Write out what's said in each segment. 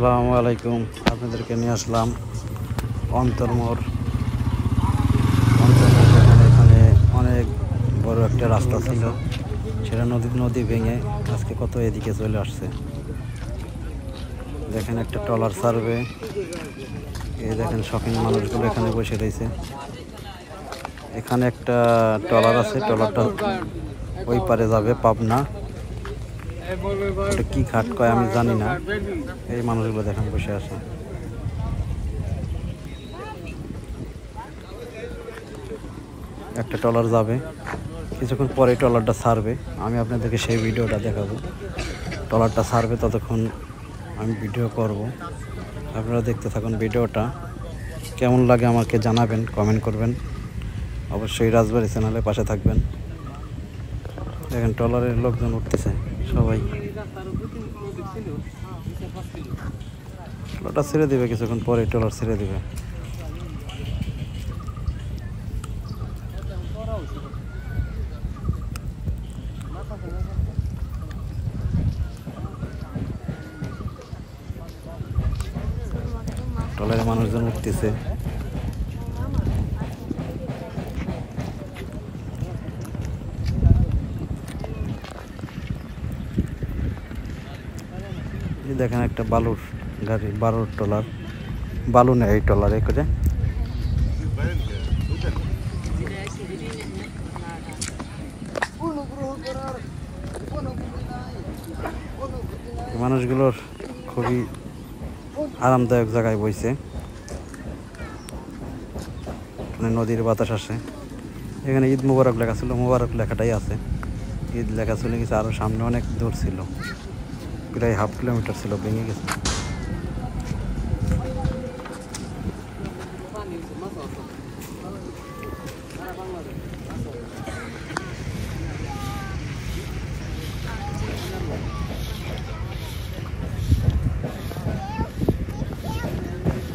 আসসালামু আলাইকুম। আপনাদেরকে নিয়ে আসলাম অন্তরমোড়। এখানে অনেক বড় একটা রাস্তা ছিল, সেটা নদী ভেঙে আজকে কত এদিকে চলে আসছে। দেখেন একটা ট্রলার সার্ভে, এই দেখেন শখিন মানুষগুলো এখানে বসে রয়েছে। এখানে একটা ট্রলার আছে, ট্রলারটা ওই পারে যাবে পাবনা। ওটা কি ঘাট কয় আমি জানি না। এই মানুষগুলো দেখেন বসে আছে। একটা ট্রলার যাবে, কিছুক্ষণ পরে ট্রলারটা ছাড়বে। আমি আপনাদেরকে সেই ভিডিওটা দেখাবো। ট্রলারটা ছাড়বে, ততক্ষণ আমি ভিডিও করব। আপনারা দেখতে থাকুন ভিডিওটা। কেমন লাগে আমাকে জানাবেন, কমেন্ট করবেন। অবশ্যই রাজবাড়ি চ্যানেলের পাশে থাকবেন। দেখেন ট্রলারের লোকজন উঠতেছে সবাই। ট্রলারটা ছেড়ে দিবে, কিছুক্ষণ পরে ট্রলার ছেড়ে দিবে। ট্রলারে মানুষজন উঠতেছে। দেখেন একটা বালুর গাড়ি, বালুর ট্রলার, বালু নেই এই ট্রলারে করে। মানুষগুলোর খুবই আরামদায়ক জায়গায় বইছে, এখানে নদীর বাতাস আসে। এখানে ঈদ মুবারক লেখা ছিল, মুবারক লেখাটাই আছে। ঈদ লেখা চলে গেছে, আরও সামনে অনেক দূর ছিল, প্রায় হাফ কিলোমিটার ছিল, ভেঙে গেছে।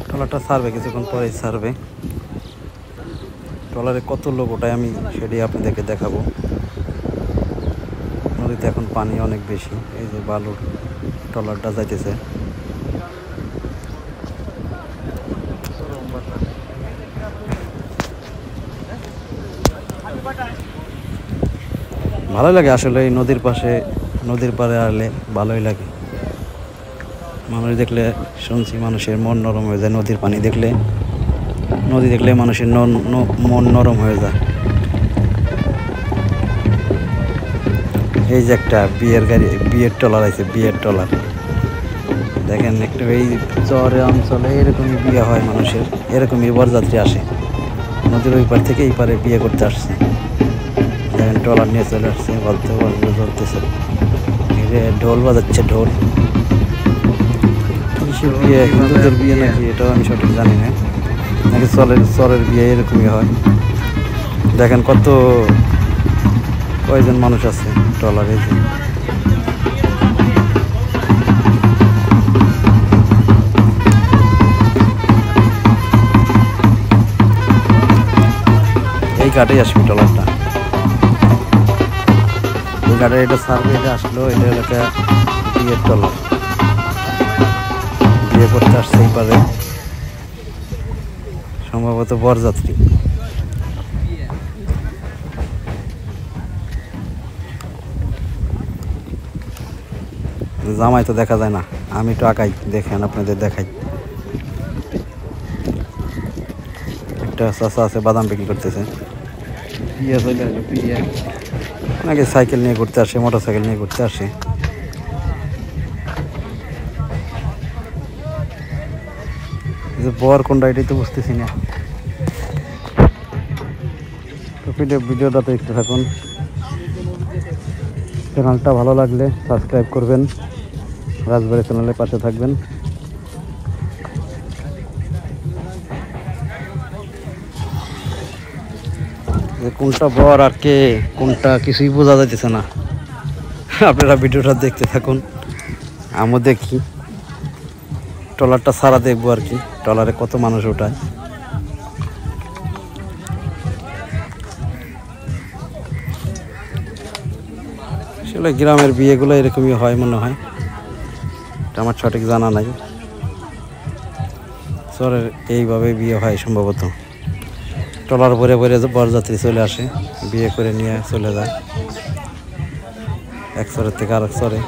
ট্রলারটা ছাড়বে, কিছুক্ষণ পরে ছাড়বে। ট্রলারে কত লোক ওটাই আমি সেটাই আপনাদেরকে দেখাবো। নদীতে এখন পানি অনেক বেশি। এই যে বালুর ট্রলারটা যাইতেছে। ভালোই লাগে আসলে এই নদীর পাশে, নদীর পাড়ে আসলে ভালোই লাগে। মানুষ দেখলে, শুনছি মানুষের মন নরম হয়ে যায় নদীর পানি দেখলে। নদী দেখলে মানুষের মন নরম হয়ে যায়। এই যে একটা বিয়ের গাড়ি, বিয়ের ট্রলার আছে, বিয়ের ট্রলার দেখেন। একটু এই চরে অঞ্চলে এরকমই বিয়ে হয় মানুষের, এরকমই বরযাত্রী আসে নদীর ওই পার থেকে এই পারে বিয়ে করতে আসছে। দেখেন ট্রলার নিয়ে চলে আসছে, বাধ্য চলতেছে। ঢোল বাজাচ্ছে, ঢোল। কিসের বিয়ে, হিন্দুদের বিয়ে নাকি এটাও আমি সঠিক জানি না, নাকি চরের বিয়ে এরকমই হয়। দেখেন কয়জন মানুষ আছে ট্রলারে। এই ঘাটেই আসবে ট্রলারটা, এই ঘাটে এটা সার্ভে আসলো। এটা এলাকা বিয়ের ট্রলার, বিয়ে করতে আসছে এই পারে, সম্ভবত বরযাত্রী। জামাই তো দেখা যায় না, আমি একটু আঁকাই, দেখেন আপনাদের দেখাই। একটা চাচা আছে, বাদাম বিক্রি করতেছে। পিয়া চলে আসলো, পিয়া অনেকে সাইকেল নিয়ে ঘুরতে আসে, মোটর সাইকেল নিয়ে ঘুরতে আসে। বর কোনটা এটাই তো বুঝতেছি না। ভিডিওটা দেখতে থাকুন। চ্যানেলটা ভালো লাগলে সাবস্ক্রাইব করবেন, রাজবাড়ি চ্যানেলের পাশে থাকবেন। কোনটা বর আর কে কোনটা কিছুই বোঝা যাইতেছে না। আপনারা ভিডিওটা দেখতে থাকুন, আমিও দেখি। ট্রলারটা সারা দেখবো আর কি, ট্রলারে কত মানুষ ওঠায়। আসলে গ্রামের বিয়েগুলো এরকমই হয় মনে হয়, এটা আমার সঠিক জানা নাই। চরের এইভাবে বিয়ে হয় সম্ভবত। ট্রলার ভরে ভরে বরযাত্রী চলে আসে, বিয়ে করে নিয়ে চলে যায় এক চরের থেকে আরেক চরে।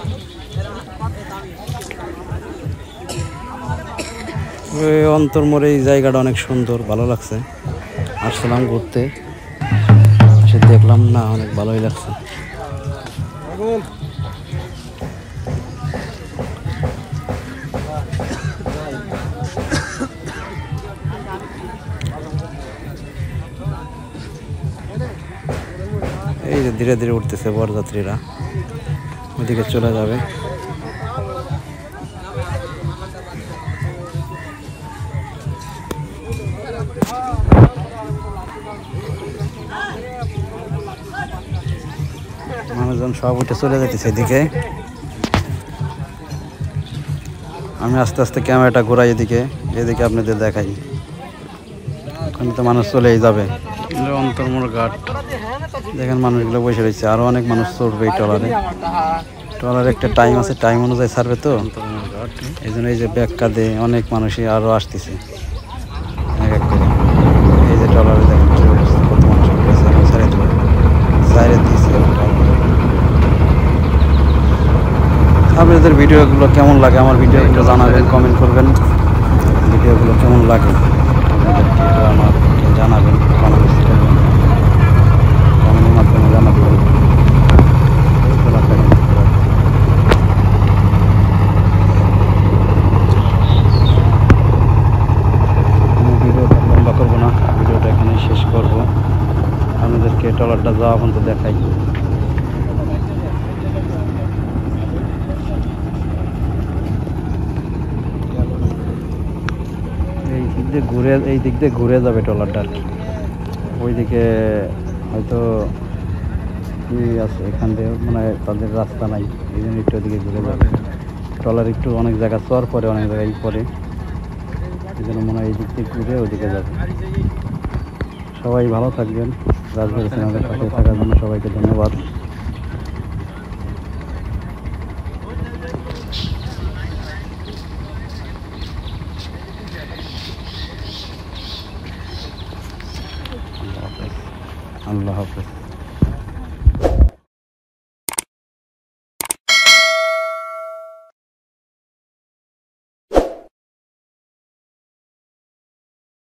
ওই অন্তরমোড়ে এই জায়গাটা অনেক সুন্দর, ভালো লাগছে। আসলাম ঘুরতে, এসে দেখলাম না, অনেক ভালোই লাগছে। এই যে ধীরে ধীরে উঠতেছে বরযাত্রীরা, ওদিকে চলে যাবে। মানুষজন সব উঠে চলে যেতেছে এদিকে। আমি আস্তে আস্তে ক্যামেরাটা ঘোরাই এদিকে, এদিকে আপনাদের দেখাই। ওখানে তো মানুষ চলেই যাবে। অন্তর্মোড় ঘাট, দেখেন মানুষগুলো বসে রয়েছে, আরো অনেক মানুষ চড়বে এই ট্রলারে। ট্রলারে একটা টাইম আছে, টাইম অনুযায়ী ছাড়বে তো, এই জন্য এই যে ব্যাগটা দিয়ে অনেক মানুষই আরো আসতেছে এক এক করে। এই যে ট্রলারে দেখেন কত মানুষ ছেড়ে দেবে, ছেড়ে দিয়েছে। আপনাদের ভিডিওগুলো কেমন লাগে, আমার ভিডিওগুলো জানাবেন, কমেন্ট করবেন। ভিডিওগুলো কেমন লাগে আপনাদেরকে আমাকে জানাবেন, কমেন্ট করবেন, কমেন্টের মাধ্যমে জানাবেন। ভিডিওটা লম্বা করবো না, ভিডিওটা এখানে শেষ করবো। আপনাদেরকে ট্রলারটা যাওয়া পর্যন্ত দেখাই। এই দিক দিয়ে ঘুরে যাবে ট্রলারটা আর কি। ওইদিকে হয়তো কি আছে, এখান দিয়ে মানে তাদের রাস্তা নাই, এই জন্য একটু ওদিকে ঘুরে যাবে। ট্রলার একটু অনেক জায়গা চর পরে, অনেক জায়গায় পরে, এই জন্য মনে হয় এই দিক দিয়ে ঘুরে ওইদিকে যাবে। সবাই ভালো থাকবেন। রাজবাড়ী চ্যানেলের পাশে থাকার জন্য সবাইকে ধন্যবাদ। আল্লাহ হাফেজ।